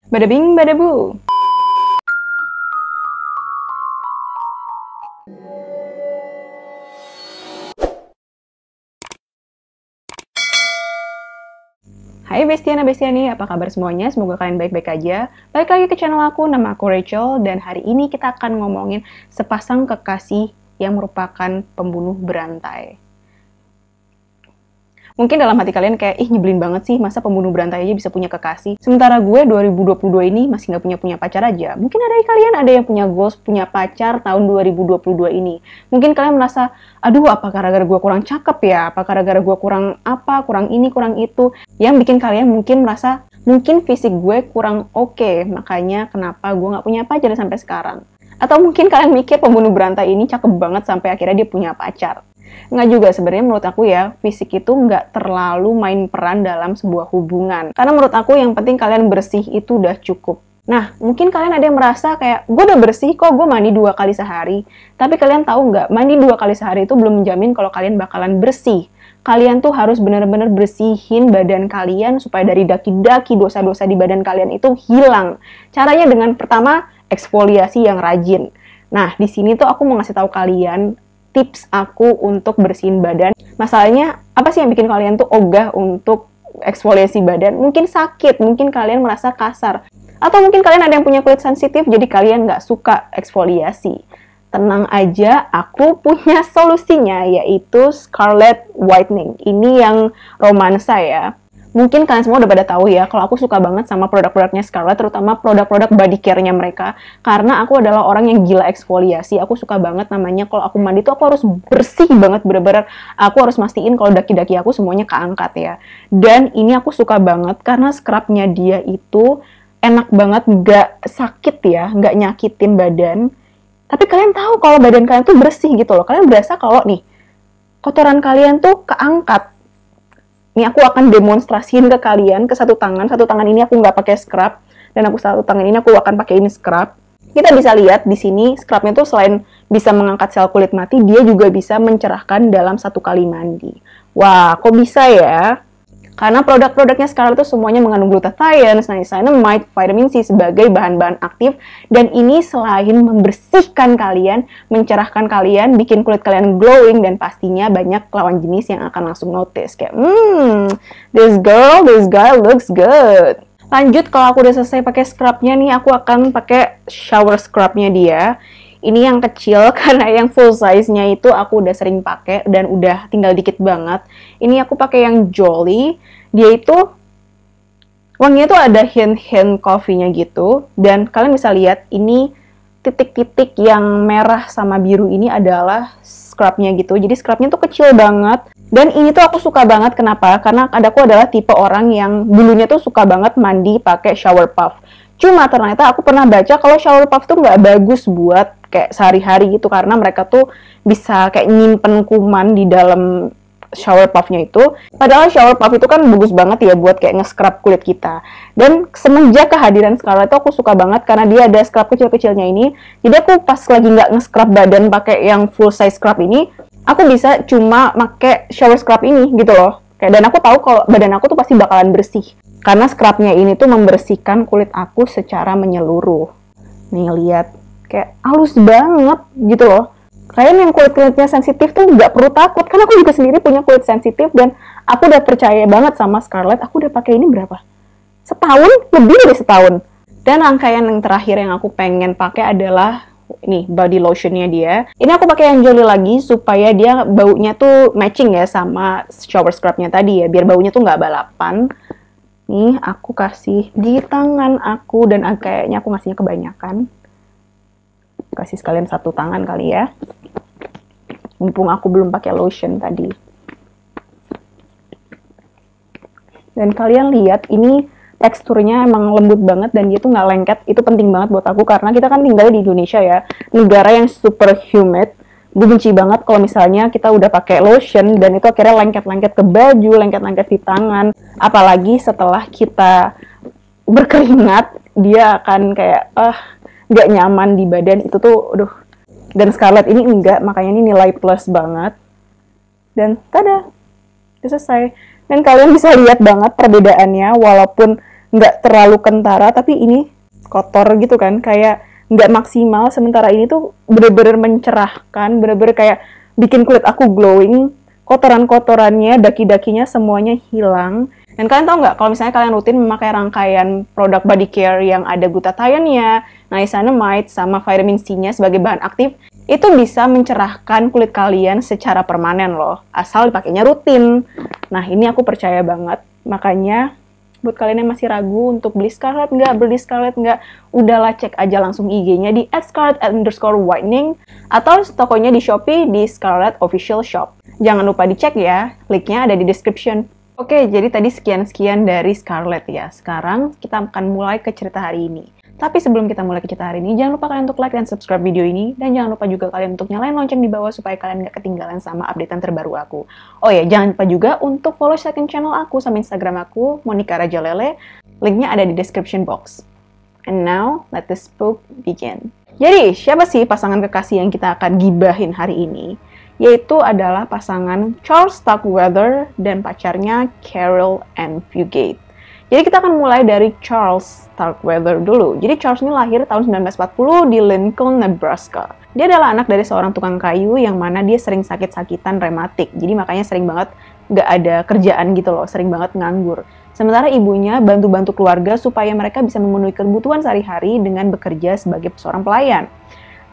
Bada bing, bada bu. Hai Bestiana-Bestiani, apa kabar semuanya? Semoga kalian baik-baik aja. Balik lagi ke channel aku, nama aku Rachel, dan hari ini kita akan ngomongin sepasang kekasih yang merupakan pembunuh berantai. Mungkin dalam hati kalian kayak, nyebelin banget sih, masa pembunuh berantai aja bisa punya kekasih. Sementara gue 2022 ini masih nggak punya pacar aja. Mungkin kalian ada yang punya goals, punya pacar tahun 2022 ini. Mungkin kalian merasa, aduh apa gara-gara gue kurang cakep ya? Apa gara-gara gue kurang apa, kurang ini, kurang itu. Yang bikin kalian mungkin merasa, mungkin fisik gue kurang oke, makanya kenapa gue nggak punya pacar sampai sekarang. Atau mungkin kalian mikir pembunuh berantai ini cakep banget sampai akhirnya dia punya pacar. Nggak juga, sebenarnya menurut aku ya, fisik itu nggak terlalu main peran dalam sebuah hubungan. Karena menurut aku yang penting kalian bersih itu udah cukup. Nah, mungkin kalian ada yang merasa kayak, gue udah bersih kok, gue mandi 2 kali sehari. Tapi kalian tahu nggak, mandi 2 kali sehari itu belum menjamin kalau kalian bakalan bersih. Kalian tuh harus benar-benar bersihin badan kalian supaya dari daki-daki dosa-dosa di badan kalian itu hilang. Caranya dengan pertama, eksfoliasi yang rajin. Nah, di sini tuh aku mau ngasih tahu kalian tips aku untuk bersihin badan. Masalahnya, apa sih yang bikin kalian tuh ogah untuk eksfoliasi badan? Mungkin sakit, mungkin kalian merasa kasar. Atau mungkin kalian ada yang punya kulit sensitif, jadi kalian nggak suka eksfoliasi. Tenang aja, aku punya solusinya, yaitu Scarlett Whitening. Ini yang romansa ya. Mungkin kalian semua udah pada tahu ya, kalau aku suka banget sama produk-produknya Scarlett, terutama produk-produk body care-nya mereka. Karena aku adalah orang yang gila eksfoliasi, aku suka banget namanya kalau aku mandi tuh aku harus bersih banget, bener-bener aku harus mastiin kalau daki-daki aku semuanya keangkat ya. Dan ini aku suka banget karena scrubnya dia itu enak banget, nggak sakit ya, nggak nyakitin badan. Tapi kalian tahu kalau badan kalian tuh bersih gitu loh. Kalian berasa kalau nih, kotoran kalian tuh keangkat. Ini aku akan demonstrasiin ke kalian ke satu tangan. Satu tangan ini aku nggak pakai scrub. Dan aku satu tangan ini aku akan pakai ini scrub. Kita bisa lihat di sini scrubnya tuh selain bisa mengangkat sel kulit mati, dia juga bisa mencerahkan dalam 1 kali mandi. Wah, kok bisa ya? Karena produk-produknya sekarang itu semuanya mengandung glutathione, niacinamide, vitamin C sebagai bahan-bahan aktif. Dan ini selain membersihkan kalian, mencerahkan kalian, bikin kulit kalian glowing, dan pastinya banyak lawan jenis yang akan langsung notice. Kayak, this guy looks good. Lanjut, kalau aku udah selesai pakai scrubnya nih, aku akan pakai shower scrubnya dia. Ini yang kecil karena yang full size-nya itu aku udah sering pakai dan udah tinggal dikit banget. Ini aku pakai yang Jolly. Dia itu wanginya tuh ada hint-hint coffee-nya gitu. Dan kalian bisa lihat ini titik-titik yang merah sama biru ini adalah scrubnya gitu. Jadi scrubnya tuh kecil banget. Dan ini tuh aku suka banget, kenapa? Karena aku adalah tipe orang yang dulunya tuh suka banget mandi pakai shower puff. Cuma ternyata aku pernah baca kalau shower puff tuh nggak bagus buat kayak sehari-hari gitu, karena mereka tuh bisa kayak nyimpen kuman di dalam shower puffnya itu. Padahal shower puff itu kan bagus banget ya buat kayak nge-scrub kulit kita. Dan semenjak kehadiran Scarlett itu aku suka banget karena dia ada scrub kecil-kecilnya ini. Jadi aku pas lagi nggak nge-scrub badan pakai yang full size scrub ini, aku bisa cuma pakai shower scrub ini gitu loh. Dan aku tahu kalau badan aku tuh pasti bakalan bersih. Karena scrubnya ini tuh membersihkan kulit aku secara menyeluruh. Nih lihat, kayak halus banget gitu loh. Kalian yang kulitnya sensitif tuh nggak perlu takut, karena aku juga sendiri punya kulit sensitif dan aku udah percaya banget sama Scarlett. Aku udah pakai ini berapa? Setahun? Lebih dari setahun. Dan rangkaian yang terakhir yang aku pengen pakai adalah ini body lotionnya dia. Ini aku pakai yang Jolly lagi supaya dia baunya tuh matching ya sama shower scrubnya tadi ya, biar baunya tuh nggak balapan. Nih aku kasih di tangan aku dan kayaknya aku ngasihnya kebanyakan. Kasih sekalian 1 tangan kali ya. Mumpung aku belum pakai lotion tadi. Dan kalian lihat ini teksturnya emang lembut banget dan dia tuh nggak lengket. Itu penting banget buat aku karena kita kan tinggal di Indonesia ya, negara yang super humid. Gue benci banget kalau misalnya kita udah pakai lotion dan itu akhirnya lengket-lengket ke baju, lengket-lengket di tangan. Apalagi setelah kita berkeringat, dia akan kayak nggak nyaman di badan. Itu tuh, aduh. Dan Scarlett ini enggak, makanya ini nilai plus banget. Dan tada, udah selesai. Dan kalian bisa lihat banget perbedaannya, walaupun nggak terlalu kentara, tapi ini kotor gitu kan, kayak nggak maksimal. Sementara ini tuh bener-bener mencerahkan, bener-bener kayak bikin kulit aku glowing. Kotoran-kotorannya, daki-dakinya semuanya hilang. Dan kalian tahu nggak, kalau misalnya kalian rutin memakai rangkaian produk body care yang ada glutathione-nya, niacinamide, sama vitamin C-nya sebagai bahan aktif, itu bisa mencerahkan kulit kalian secara permanen loh, asal dipakainya rutin. Nah, ini aku percaya banget. Makanya, buat kalian yang masih ragu untuk beli Scarlett nggak, udahlah cek aja langsung IG-nya di @scarlett_whitening, atau tokonya di Shopee di Scarlett Official Shop. Jangan lupa dicek ya, linknya ada di description. Oke, jadi tadi sekian-sekian dari Scarlett ya. Sekarang kita akan mulai ke cerita hari ini. Tapi sebelum kita mulai ke cerita hari ini, jangan lupa kalian untuk like dan subscribe video ini, dan jangan lupa juga kalian untuk nyalain lonceng di bawah supaya kalian nggak ketinggalan sama updatean terbaru aku. Oh ya, jangan lupa juga untuk follow second channel aku sama Instagram aku, Monica Rajalele. Linknya ada di description box. And now, let the spook begin. Jadi, siapa sih pasangan kekasih yang kita akan gibahin hari ini? Yaitu adalah pasangan Charles Starkweather dan pacarnya Carol Ann Fugate. Jadi kita akan mulai dari Charles Starkweather dulu. Jadi Charles ini lahir tahun 1940 di Lincoln, Nebraska. Dia adalah anak dari seorang tukang kayu yang mana dia sering sakit-sakitan rematik. Jadi makanya sering banget nggak ada kerjaan gitu loh, sering banget nganggur. Sementara ibunya bantu-bantu keluarga supaya mereka bisa memenuhi kebutuhan sehari-hari dengan bekerja sebagai seorang pelayan.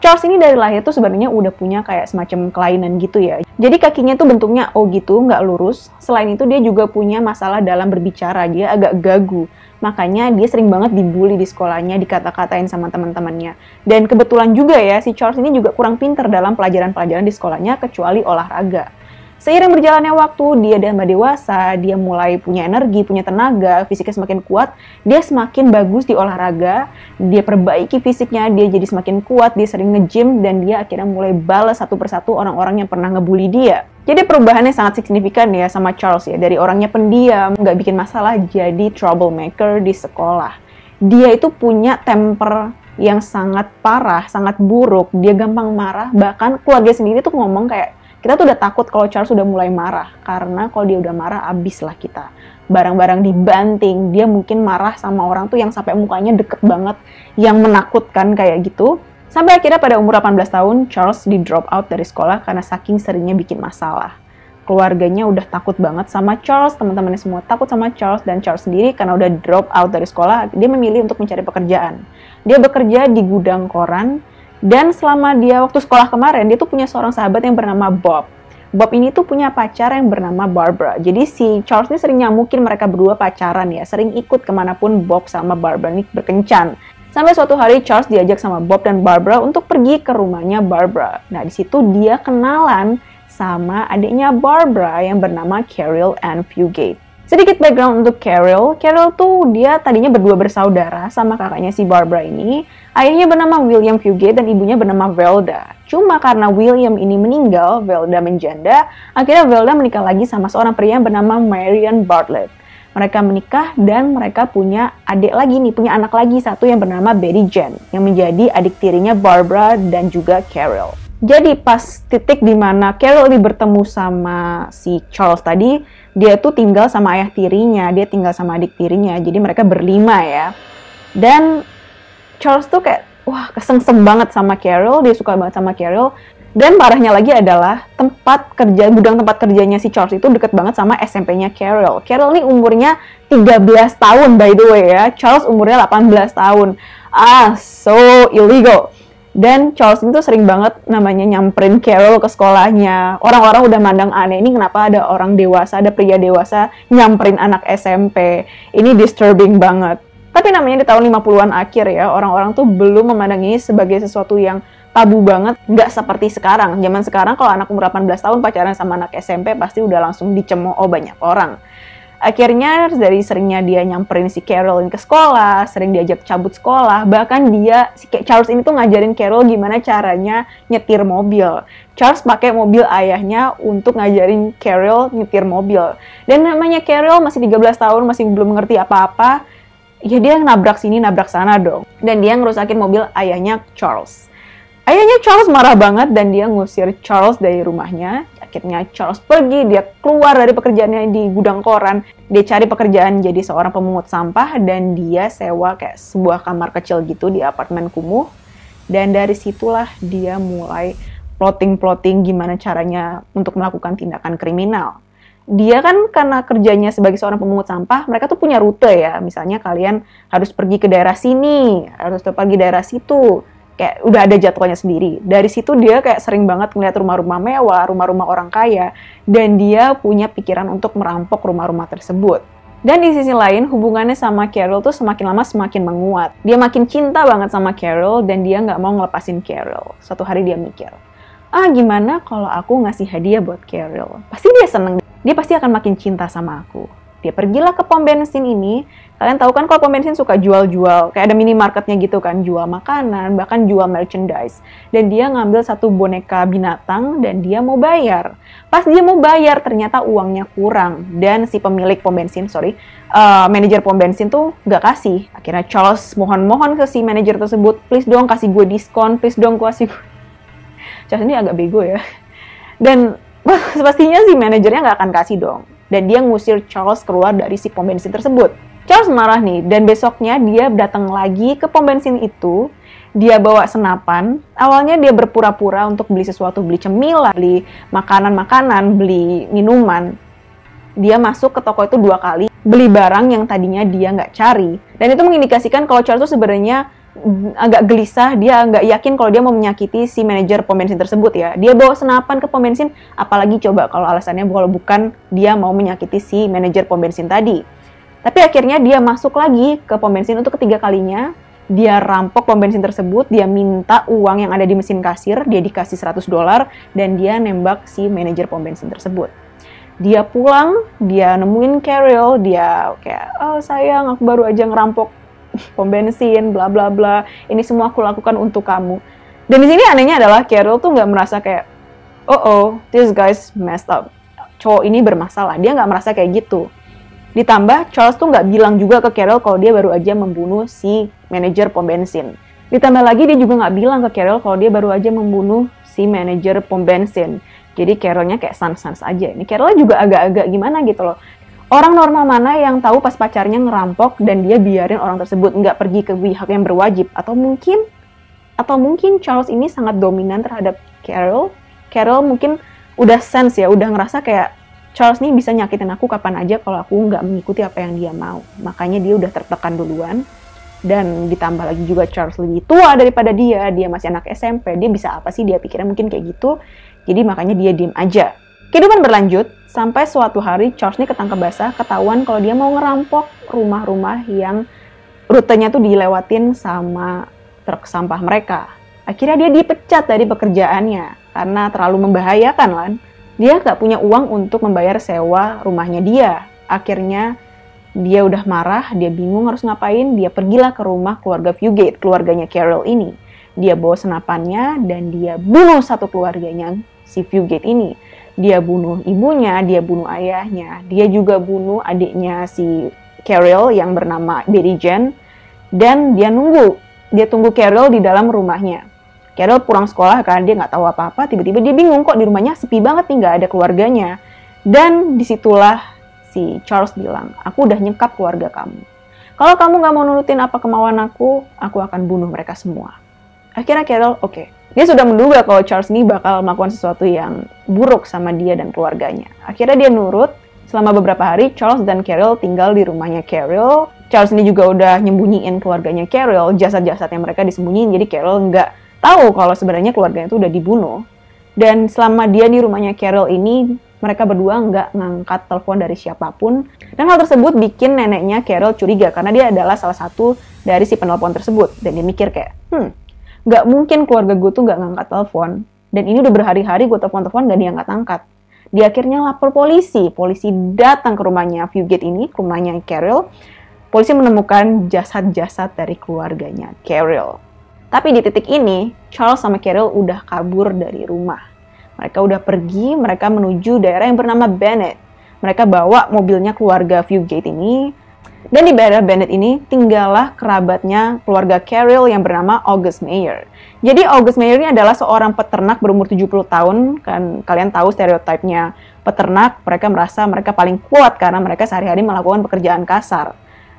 Charles ini dari lahir tuh sebenarnya udah punya kayak semacam kelainan gitu ya. Jadi kakinya tuh bentuknya O gitu, nggak lurus. Selain itu dia juga punya masalah dalam berbicara, dia agak gagu. Makanya dia sering banget dibully di sekolahnya, dikata-katain sama teman-temannya. Dan kebetulan juga ya, si Charles ini juga kurang pinter dalam pelajaran-pelajaran di sekolahnya, kecuali olahraga. Seiring berjalannya waktu, dia tambah dewasa, dia mulai punya energi, punya tenaga, fisiknya semakin kuat, dia semakin bagus di olahraga, dia perbaiki fisiknya, dia jadi semakin kuat, dia sering nge-gym, dan dia akhirnya mulai balas satu persatu orang-orang yang pernah ngebully dia. Jadi perubahannya sangat signifikan ya sama Charles ya, dari orangnya pendiam, nggak bikin masalah, jadi troublemaker di sekolah. Dia itu punya temper yang sangat parah, sangat buruk, dia gampang marah, bahkan keluarga sendiri tuh ngomong kayak, kita tuh udah takut kalau Charles udah mulai marah, karena kalau dia udah marah, abis lah kita. Barang-barang dibanting, dia mungkin marah sama orang tuh yang sampai mukanya deket banget, yang menakutkan kayak gitu. Sampai akhirnya pada umur 18 tahun, Charles di drop out dari sekolah karena saking seringnya bikin masalah. Keluarganya udah takut banget sama Charles, teman-temannya semua takut sama Charles, dan Charles sendiri karena udah drop out dari sekolah, dia memilih untuk mencari pekerjaan. Dia bekerja di gudang koran, dan selama dia waktu sekolah kemarin, dia tuh punya seorang sahabat yang bernama Bob. Bob ini tuh punya pacar yang bernama Barbara. Jadi si Charles ini sering nyamukin mereka berdua pacaran ya. Sering ikut kemanapun Bob sama Barbara ini berkencan. Sampai suatu hari Charles diajak sama Bob dan Barbara untuk pergi ke rumahnya Barbara. Nah di situ dia kenalan sama adiknya Barbara yang bernama Carol Ann Fugate. Sedikit background untuk Carol. Carol tuh dia tadinya berdua bersaudara sama kakaknya si Barbara ini. Ayahnya bernama William Fugate dan ibunya bernama Velda. Cuma karena William ini meninggal, Velda menjanda, akhirnya Velda menikah lagi sama seorang pria yang bernama Marion Bartlett. Mereka menikah dan mereka punya adik lagi nih, punya anak lagi satu yang bernama Betty Jane, yang menjadi adik tirinya Barbara dan juga Carol. Jadi pas titik dimana Carol ini bertemu sama si Charles tadi, dia tuh tinggal sama ayah tirinya, dia tinggal sama adik tirinya, jadi mereka berlima ya. Dan Charles tuh kayak, wah kesengsem banget sama Carol, dia suka banget sama Carol. Dan parahnya lagi adalah gudang tempat kerjanya si Charles itu deket banget sama SMP-nya Carol. Carol ini umurnya 13 tahun by the way ya, Charles umurnya 18 tahun. So illegal. Dan Charles itu sering banget namanya nyamperin Carol ke sekolahnya. Orang-orang udah mandang aneh, ini kenapa ada orang dewasa, ada pria dewasa nyamperin anak SMP. Ini disturbing banget. Tapi namanya di tahun 50-an akhir ya, orang-orang tuh belum memandang ini sebagai sesuatu yang tabu banget. Nggak seperti sekarang. Zaman sekarang kalau anak umur 18 tahun pacaran sama anak SMP pasti udah langsung dicemooh banyak orang. Akhirnya dari seringnya dia nyamperin si Carol ke sekolah, sering diajak cabut sekolah, bahkan Charles ini tuh ngajarin Carol gimana caranya nyetir mobil. Charles pakai mobil ayahnya untuk ngajarin Carol nyetir mobil. Dan namanya Carol masih 13 tahun, masih belum ngerti apa-apa, ya dia nabrak sini, nabrak sana dong. Dan dia ngerusakin mobil ayahnya Charles. Ayahnya Charles marah banget dan dia ngusir Charles dari rumahnya. Akhirnya Charles pergi, dia keluar dari pekerjaannya di gudang koran. Dia cari pekerjaan jadi seorang pemungut sampah dan dia sewa kayak sebuah kamar kecil gitu di apartemen kumuh. Dan dari situlah dia mulai plotting gimana caranya untuk melakukan tindakan kriminal. Dia kan karena kerjanya sebagai seorang pemungut sampah, mereka tuh punya rute ya. Misalnya kalian harus pergi ke daerah sini, harus pergi daerah situ. Kayak udah ada jadwalnya sendiri. Dari situ dia kayak sering banget ngeliat rumah-rumah mewah, rumah-rumah orang kaya, dan dia punya pikiran untuk merampok rumah-rumah tersebut. Dan di sisi lain, hubungannya sama Carol tuh semakin lama semakin menguat. Dia makin cinta banget sama Carol, dan dia nggak mau ngelepasin Carol. Suatu hari dia mikir, gimana kalau aku ngasih hadiah buat Carol? Pasti dia seneng. Dia pasti akan makin cinta sama aku. Dia pergilah ke pom bensin ini. Kalian tahu kan kalau pom bensin suka jual-jual, kayak ada minimarketnya gitu kan, jual makanan, bahkan jual merchandise. Dan dia ngambil satu boneka binatang dan dia mau bayar. Pas dia mau bayar, ternyata uangnya kurang. Dan si pemilik pom bensin, manajer pom bensin tuh nggak kasih. Akhirnya Charles mohon-mohon ke si manajer tersebut, please dong kasih gue diskon, please dong kasih gue. Charles ini agak bego ya. Dan pastinya si manajernya nggak akan kasih dong. Dan dia ngusir Charles keluar dari si pom bensin tersebut. Charles marah nih, dan besoknya dia datang lagi ke pom bensin itu. Dia bawa senapan. Awalnya dia berpura-pura untuk beli sesuatu, beli cemilan, beli makanan-makanan, beli minuman. Dia masuk ke toko itu 2 kali, beli barang yang tadinya dia nggak cari. Dan itu mengindikasikan kalau Charles itu sebenarnya agak gelisah, dia nggak yakin kalau dia mau menyakiti si manajer pom bensin tersebut ya. Dia bawa senapan ke pom bensin, apalagi coba kalau alasannya kalau bukan dia mau menyakiti si manajer pom bensin tadi. Tapi akhirnya dia masuk lagi ke pom bensin untuk ketiga kalinya. Dia rampok pom bensin tersebut, dia minta uang yang ada di mesin kasir, dia dikasih $100, dan dia nembak si manajer pom bensin tersebut. Dia pulang, dia nemuin Carol, dia kayak, sayang aku baru aja ngerampok pom bensin, bla bla bla. Ini semua aku lakukan untuk kamu. Dan di sini anehnya adalah Carol tuh nggak merasa kayak, this guy's messed up. Cowok ini bermasalah. Dia nggak merasa kayak gitu. Ditambah Charles tuh nggak bilang juga ke Carol kalau dia baru aja membunuh si manajer pom bensin. Ditambah lagi dia juga nggak bilang ke Carol kalau dia baru aja membunuh si manajer pom bensin. Jadi Carolnya kayak sans-sans aja. Ini Carolnya juga agak-agak gimana gitu loh. Orang normal mana yang tahu pas pacarnya ngerampok dan dia biarin orang tersebut nggak pergi ke pihak yang berwajib? Atau mungkin Charles ini sangat dominan terhadap Carol. Carol mungkin udah sense ya, udah ngerasa kayak Charles nih bisa nyakitin aku kapan aja kalau aku nggak mengikuti apa yang dia mau. Makanya dia udah tertekan duluan. Dan ditambah lagi juga Charles lebih tua daripada dia masih anak SMP. Dia bisa apa sih? Dia pikirnya mungkin kayak gitu. Jadi makanya dia diem aja. Kehidupan berlanjut, sampai suatu hari Charles ini ketangkep basah, ketahuan kalau dia mau ngerampok rumah-rumah yang rutenya tuh dilewatin sama truk sampah mereka. Akhirnya dia dipecat dari pekerjaannya, karena terlalu membahayakan kan. Dia nggak punya uang untuk membayar sewa rumahnya dia. Akhirnya dia udah marah, dia bingung harus ngapain, dia pergilah ke rumah keluarga Fugate, keluarganya Carol ini. Dia bawa senapannya dan dia bunuh satu keluarganya, si Fugate ini. Dia bunuh ibunya, dia bunuh ayahnya, dia juga bunuh adiknya si Carol yang bernama Betty Jane, dan dia tunggu Carol di dalam rumahnya. Carol pulang sekolah kan, dia nggak tahu apa-apa, tiba-tiba dia bingung kok di rumahnya sepi banget nih, nggak ada keluarganya. Dan disitulah si Charles bilang, aku udah nyekap keluarga kamu. Kalau kamu nggak mau nurutin apa kemauan aku akan bunuh mereka semua. Akhirnya Carol, oke. Dia sudah menduga kalau Charles ini bakal melakukan sesuatu yang buruk sama dia dan keluarganya. Akhirnya dia nurut. Selama beberapa hari, Charles dan Carol tinggal di rumahnya Carol. Charles ini juga udah nyembunyiin keluarganya Carol, jasad-jasadnya mereka disembunyiin, jadi Carol nggak tahu kalau sebenarnya keluarganya itu udah dibunuh. Dan selama dia di rumahnya Carol ini, mereka berdua nggak ngangkat telepon dari siapapun. Dan hal tersebut bikin neneknya Carol curiga, karena dia adalah salah satu dari si penelpon tersebut. Dan dia mikir kayak, nggak mungkin keluarga gue tuh nggak ngangkat telepon. Dan ini udah berhari-hari gue telepon-telepon nggak diangkat-angkat. Dia akhirnya lapor polisi. Polisi datang ke rumahnya Fugate ini, ke rumahnya Carol. Polisi menemukan jasad-jasad dari keluarganya Carol. Tapi di titik ini, Charles sama Carol udah kabur dari rumah. Mereka udah pergi, mereka menuju daerah yang bernama Bennett. Mereka bawa mobilnya keluarga Fugate ini. Dan di daerah Bennett ini tinggallah kerabatnya keluarga Carol yang bernama August Meyer. Jadi August Meyer ini adalah seorang peternak berumur 70 tahun. Kan kalian tahu stereotipnya peternak, mereka merasa mereka paling kuat karena mereka sehari-hari melakukan pekerjaan kasar.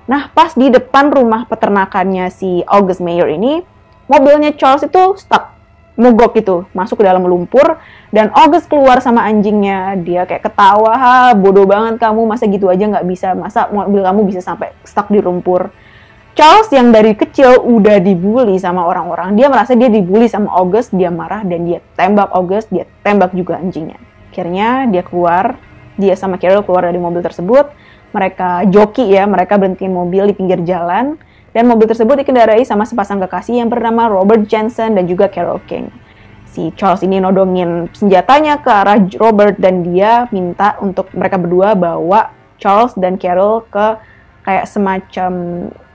Nah, pas di depan rumah peternakannya si August Meyer ini, mobilnya Charles itu stuck, mogok gitu, masuk ke dalam lumpur, dan August keluar sama anjingnya. Dia kayak ketawa, ha, bodoh banget kamu, masa gitu aja nggak bisa, masa mobil kamu bisa sampai stuck di lumpur. Charles yang dari kecil udah dibully sama orang-orang, dia merasa dia dibully sama August, dia marah dan dia tembak August, dia tembak juga anjingnya. Akhirnya dia keluar, dia sama Carol keluar dari mobil tersebut, mereka joki ya, mereka berhentiin mobil di pinggir jalan, dan mobil tersebut dikendarai sama sepasang kekasih yang bernama Robert Jensen dan juga Carol King. Si Charles ini nodongin senjatanya ke arah Robert dan dia minta untuk mereka berdua bawa Charles dan Carol ke kayak semacam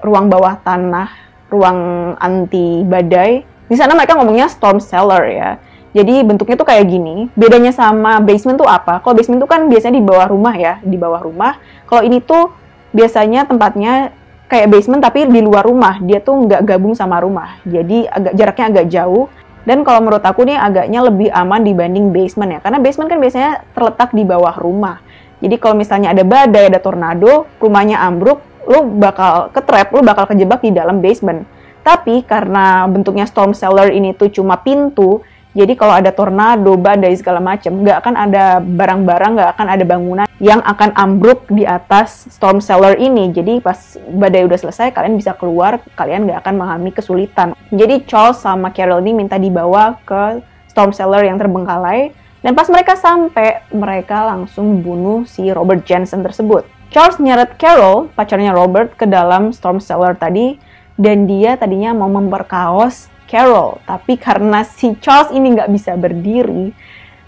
ruang bawah tanah, ruang anti badai. Di sana mereka ngomongnya storm cellar ya. Jadi bentuknya tuh kayak gini. Bedanya sama basement tuh apa? Kalau basement tuh kan biasanya di bawah rumah ya, di bawah rumah. Kalau ini tuh biasanya tempatnya kayak basement tapi di luar rumah, dia tuh nggak gabung sama rumah, jadi jaraknya agak jauh. Dan kalau menurut aku nih agaknya lebih aman dibanding basement ya, karena basement kan biasanya terletak di bawah rumah. Jadi kalau misalnya ada badai, ada tornado, rumahnya ambruk, lu bakal ketrap, lu bakal kejebak di dalam basement. Tapi karena bentuknya storm cellar ini tuh cuma pintu, jadi kalau ada tornado, badai, segala macam, nggak akan ada barang-barang, nggak akan ada bangunan yang akan ambruk di atas storm cellar ini. Jadi pas badai udah selesai, kalian bisa keluar, kalian nggak akan mengalami kesulitan. Jadi Charles sama Carol ini minta dibawa ke storm cellar yang terbengkalai. Dan pas mereka sampai, mereka langsung bunuh si Robert Jensen tersebut. Charles nyeret Carol, pacarnya Robert, ke dalam storm cellar tadi. Dan dia tadinya mau memperkaos Carol, tapi karena si Charles ini nggak bisa berdiri,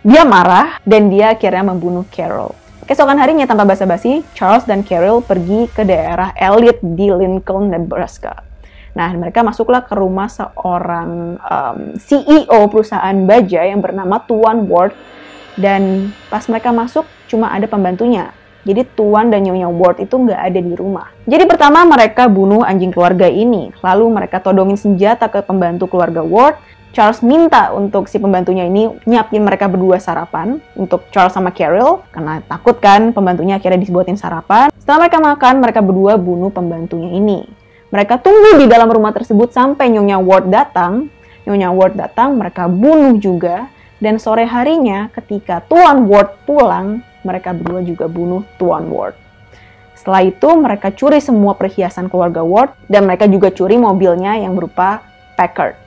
dia marah dan dia akhirnya membunuh Carol. Keesokan harinya tanpa basa-basi, Charles dan Carol pergi ke daerah Elliott di Lincoln, Nebraska. Nah, mereka masuklah ke rumah seorang CEO perusahaan baja yang bernama Tuan Ward, dan pas mereka masuk cuma ada pembantunya. Jadi Tuan dan Nyonya Ward itu nggak ada di rumah. Jadi pertama mereka bunuh anjing keluarga ini. Lalu mereka todongin senjata ke pembantu keluarga Ward. Charles minta untuk si pembantunya ini nyiapin mereka berdua sarapan. Untuk Charles sama Carol. Karena takut kan pembantunya akhirnya dibuatin sarapan. Setelah mereka makan, mereka berdua bunuh pembantunya ini. Mereka tunggu di dalam rumah tersebut sampai Nyonya Ward datang. Nyonya Ward datang, mereka bunuh juga. Dan sore harinya ketika Tuan Ward pulang, mereka berdua juga bunuh Tuan Ward. Setelah itu, mereka curi semua perhiasan keluarga Ward, dan mereka juga curi mobilnya yang berupa Packard.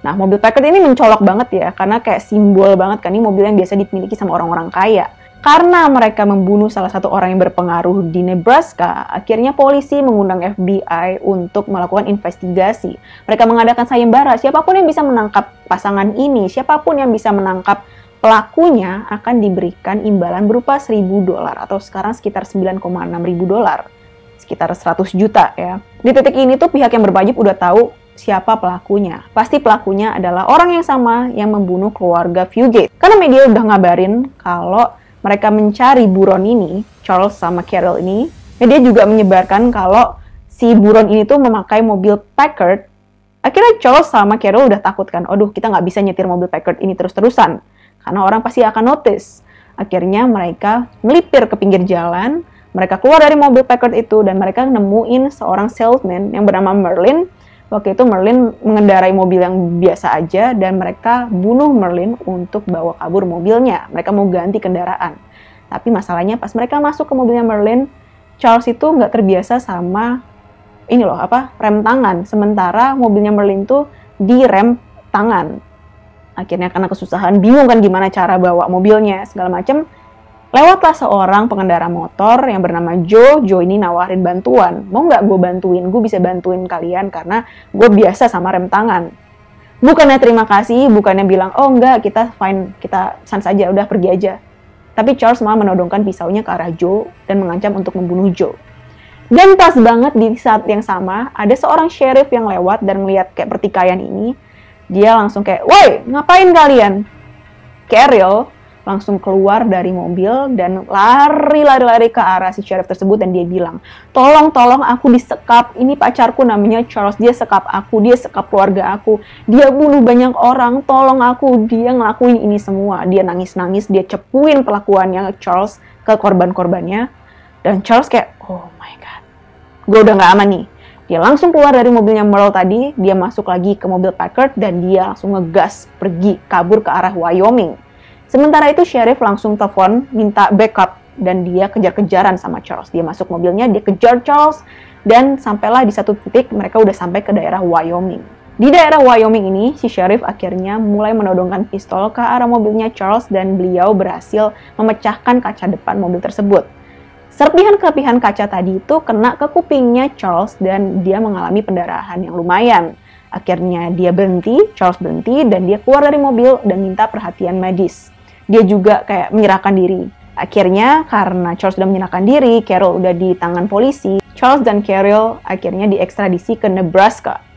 Nah, mobil Packard ini mencolok banget ya, karena kayak simbol banget kan, ini mobil yang biasa dimiliki sama orang-orang kaya. Karena mereka membunuh salah satu orang yang berpengaruh di Nebraska, akhirnya polisi mengundang FBI untuk melakukan investigasi. Mereka mengadakan sayembara, siapapun yang bisa menangkap pasangan ini, siapapun yang bisa menangkap pelakunya akan diberikan imbalan berupa $1.000 atau sekarang sekitar $9,6 ribu, sekitar 100 juta ya. Di titik ini tuh pihak yang berwajib udah tahu siapa pelakunya. Pasti pelakunya adalah orang yang sama yang membunuh keluarga Fugate. Karena media udah ngabarin kalau mereka mencari buron ini, Charles sama Carol ini, media juga menyebarkan kalau si buron ini tuh memakai mobil Packard. Akhirnya Charles sama Carol udah takut kan, aduh kita nggak bisa nyetir mobil Packard ini terus-terusan. Karena orang pasti akan notice. Akhirnya mereka melipir ke pinggir jalan, mereka keluar dari mobil Packard itu, dan mereka nemuin seorang salesman yang bernama Merlin. Waktu itu Merlin mengendarai mobil yang biasa aja, dan mereka bunuh Merlin untuk bawa kabur mobilnya. Mereka mau ganti kendaraan. Tapi masalahnya pas mereka masuk ke mobilnya Merlin, Charles itu nggak terbiasa sama rem tangan. Sementara mobilnya Merlin tuh direm tangan. Akhirnya karena kesusahan, bingung kan gimana cara bawa mobilnya, segala macam. Lewatlah seorang pengendara motor yang bernama Joe. Joe ini nawarin bantuan. Mau nggak gue bantuin? Gue bisa bantuin kalian karena gue biasa sama rem tangan. Bukannya terima kasih, bukannya bilang, oh enggak, kita fine, kita sans aja, udah pergi aja. Tapi Charles malah menodongkan pisaunya ke arah Joe dan mengancam untuk membunuh Joe. Dan pas banget di saat yang sama, ada seorang sheriff yang lewat dan melihat kayak pertikaian ini. Dia langsung kayak, woi, ngapain kalian? Carol langsung keluar dari mobil dan lari ke arah si sheriff tersebut dan dia bilang, tolong aku disekap, ini pacarku namanya Charles, dia sekap aku, dia sekap keluarga aku, dia bunuh banyak orang, tolong aku, dia ngelakuin ini semua. Dia nangis-nangis, dia cepuin pelakuannya Charles ke korban-korbannya, dan Charles kayak, oh my god, gue udah gak aman nih. Dia langsung keluar dari mobilnya Merle tadi, dia masuk lagi ke mobil Packard, dan dia langsung ngegas pergi, kabur ke arah Wyoming. Sementara itu, sheriff langsung telepon, minta backup, dan dia kejar-kejaran sama Charles. Dia masuk mobilnya, dia kejar Charles, dan sampailah di satu titik, mereka udah sampai ke daerah Wyoming. Di daerah Wyoming ini, si sheriff akhirnya mulai menodongkan pistol ke arah mobilnya Charles, dan beliau berhasil memecahkan kaca depan mobil tersebut. Serpihan-serpihan kaca tadi itu kena ke kupingnya Charles dan dia mengalami pendarahan yang lumayan. Akhirnya dia berhenti, Charles berhenti, dan dia keluar dari mobil dan minta perhatian medis. Dia juga kayak menyerahkan diri. Akhirnya karena Charles sudah menyerahkan diri, Carol udah di tangan polisi, Charles dan Carol akhirnya diekstradisi ke Nebraska.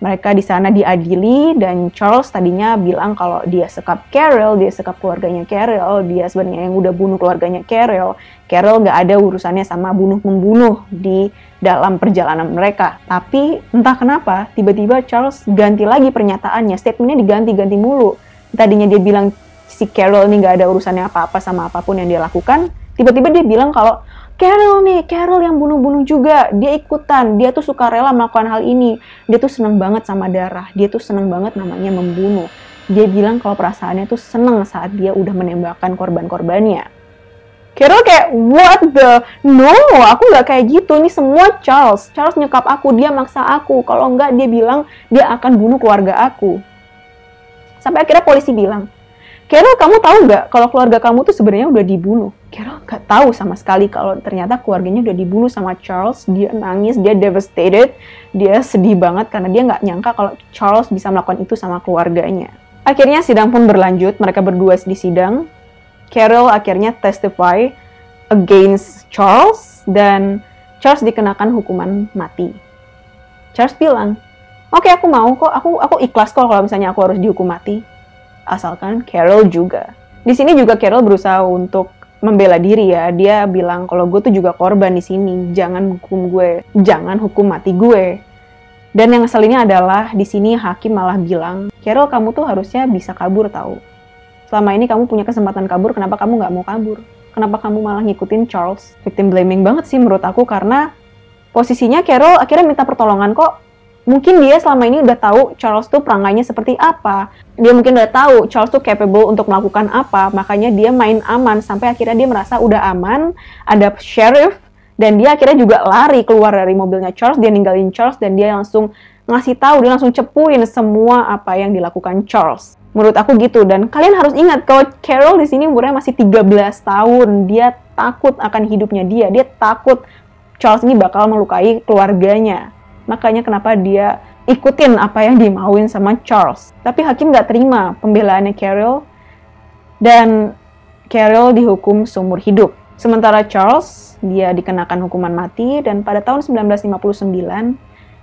Mereka di sana diadili dan Charles tadinya bilang kalau dia sekap Carol, dia sekap keluarganya Carol, dia sebenarnya yang udah bunuh keluarganya Carol. Carol nggak ada urusannya sama bunuh-membunuh di dalam perjalanan mereka. Tapi entah kenapa tiba-tiba Charles ganti lagi pernyataannya, statementnya diganti-ganti mulu. Tadinya dia bilang si Carol ini nggak ada urusannya apa-apa sama apapun yang dia lakukan, tiba-tiba dia bilang kalau Carol yang bunuh-bunuh juga, dia ikutan, dia tuh suka rela melakukan hal ini, dia tuh seneng banget sama darah, dia tuh seneng banget namanya membunuh. Dia bilang kalau perasaannya tuh seneng saat dia udah menembakkan korban-korbannya. Carol kayak, what the, no, aku nggak kayak gitu, ini semua Charles nyekap aku, dia maksa aku, kalau enggak dia bilang dia akan bunuh keluarga aku. Sampai akhirnya polisi bilang, Carol, kamu tahu nggak kalau keluarga kamu tuh sebenarnya udah dibunuh? Carol nggak tahu sama sekali kalau ternyata keluarganya udah dibunuh sama Charles. Dia nangis, dia devastated, dia sedih banget karena dia nggak nyangka kalau Charles bisa melakukan itu sama keluarganya. Akhirnya sidang pun berlanjut, mereka berdua di sidang. Carol akhirnya testify against Charles dan Charles dikenakan hukuman mati. Charles bilang, oke, aku mau kok, aku ikhlas kok kalau misalnya aku harus dihukum mati. Asalkan Carol juga. Di sini juga Carol berusaha untuk membela diri ya. Dia bilang kalau gue tuh juga korban di sini. Jangan hukum gue, jangan hukum mati gue. Dan yang ngeselinnya adalah di sini hakim malah bilang, Carol, kamu tuh harusnya bisa kabur tahu. Selama ini kamu punya kesempatan kabur, kenapa kamu nggak mau kabur? Kenapa kamu malah ngikutin Charles? Victim blaming banget sih menurut aku karena posisinya Carol akhirnya minta pertolongan kok. Mungkin dia selama ini udah tahu Charles tuh perangainya seperti apa. Dia mungkin udah tahu Charles tuh capable untuk melakukan apa. Makanya dia main aman sampai akhirnya dia merasa udah aman. Ada sheriff dan dia akhirnya juga lari keluar dari mobilnya Charles. Dia ninggalin Charles dan dia langsung ngasih tahu, dia langsung cepuin semua apa yang dilakukan Charles. Menurut aku gitu. Dan kalian harus ingat kalau Carol di sini umurnya masih 13 tahun. Dia takut akan hidupnya dia. Dia takut Charles ini bakal melukai keluarganya. Makanya kenapa dia ikutin apa yang dimauin sama Charles. Tapi hakim nggak terima pembelaannya Carol. Dan Carol dihukum seumur hidup. Sementara Charles, dia dikenakan hukuman mati. Dan pada tahun 1959,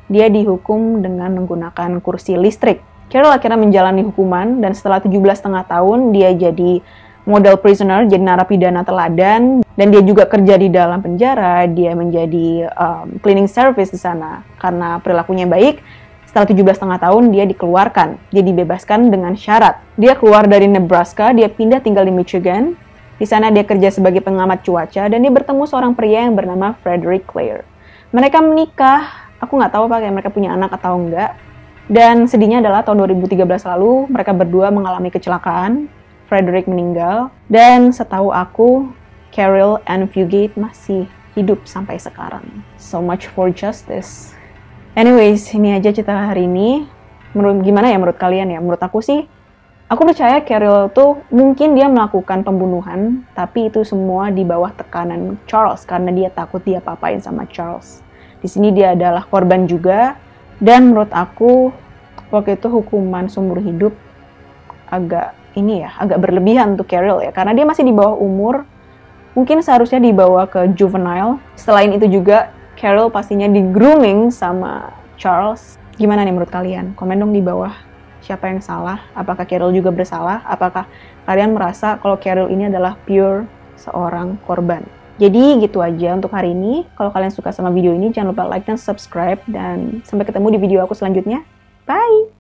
dia dihukum dengan menggunakan kursi listrik. Carol akhirnya menjalani hukuman. Dan setelah 17,5 tahun, dia jadi model prisoner, jadi narapidana teladan, dan dia juga kerja di dalam penjara. Dia menjadi cleaning service di sana karena perilakunya baik. Setelah 17,5 tahun dia dikeluarkan, dia dibebaskan dengan syarat. Dia keluar dari Nebraska, dia pindah tinggal di Michigan. Di sana dia kerja sebagai pengamat cuaca dan dia bertemu seorang pria yang bernama Frederick Clare. Mereka menikah, aku nggak tahu apakah mereka punya anak atau enggak. Dan sedihnya adalah tahun 2013 lalu mereka berdua mengalami kecelakaan. Frederick meninggal, dan setahu aku, Carol Ann Fugate masih hidup sampai sekarang. So much for justice. Anyways, ini aja cerita hari ini. Gimana ya menurut kalian ya? Menurut aku sih, aku percaya Carol tuh mungkin dia melakukan pembunuhan, tapi itu semua di bawah tekanan Charles, karena dia takut dia apa-apain sama Charles. Di sini dia adalah korban juga, dan menurut aku, waktu itu hukuman seumur hidup agak berlebihan untuk Carol ya, karena dia masih di bawah umur, mungkin seharusnya dibawa ke juvenile. Selain itu juga, Carol pastinya di grooming sama Charles. Gimana nih menurut kalian? Komen dong di bawah. siapa yang salah? Apakah Carol juga bersalah? Apakah kalian merasa kalau Carol ini adalah pure seorang korban? Jadi gitu aja untuk hari ini. Kalau kalian suka sama video ini, jangan lupa like dan subscribe. Dan sampai ketemu di video aku selanjutnya. Bye!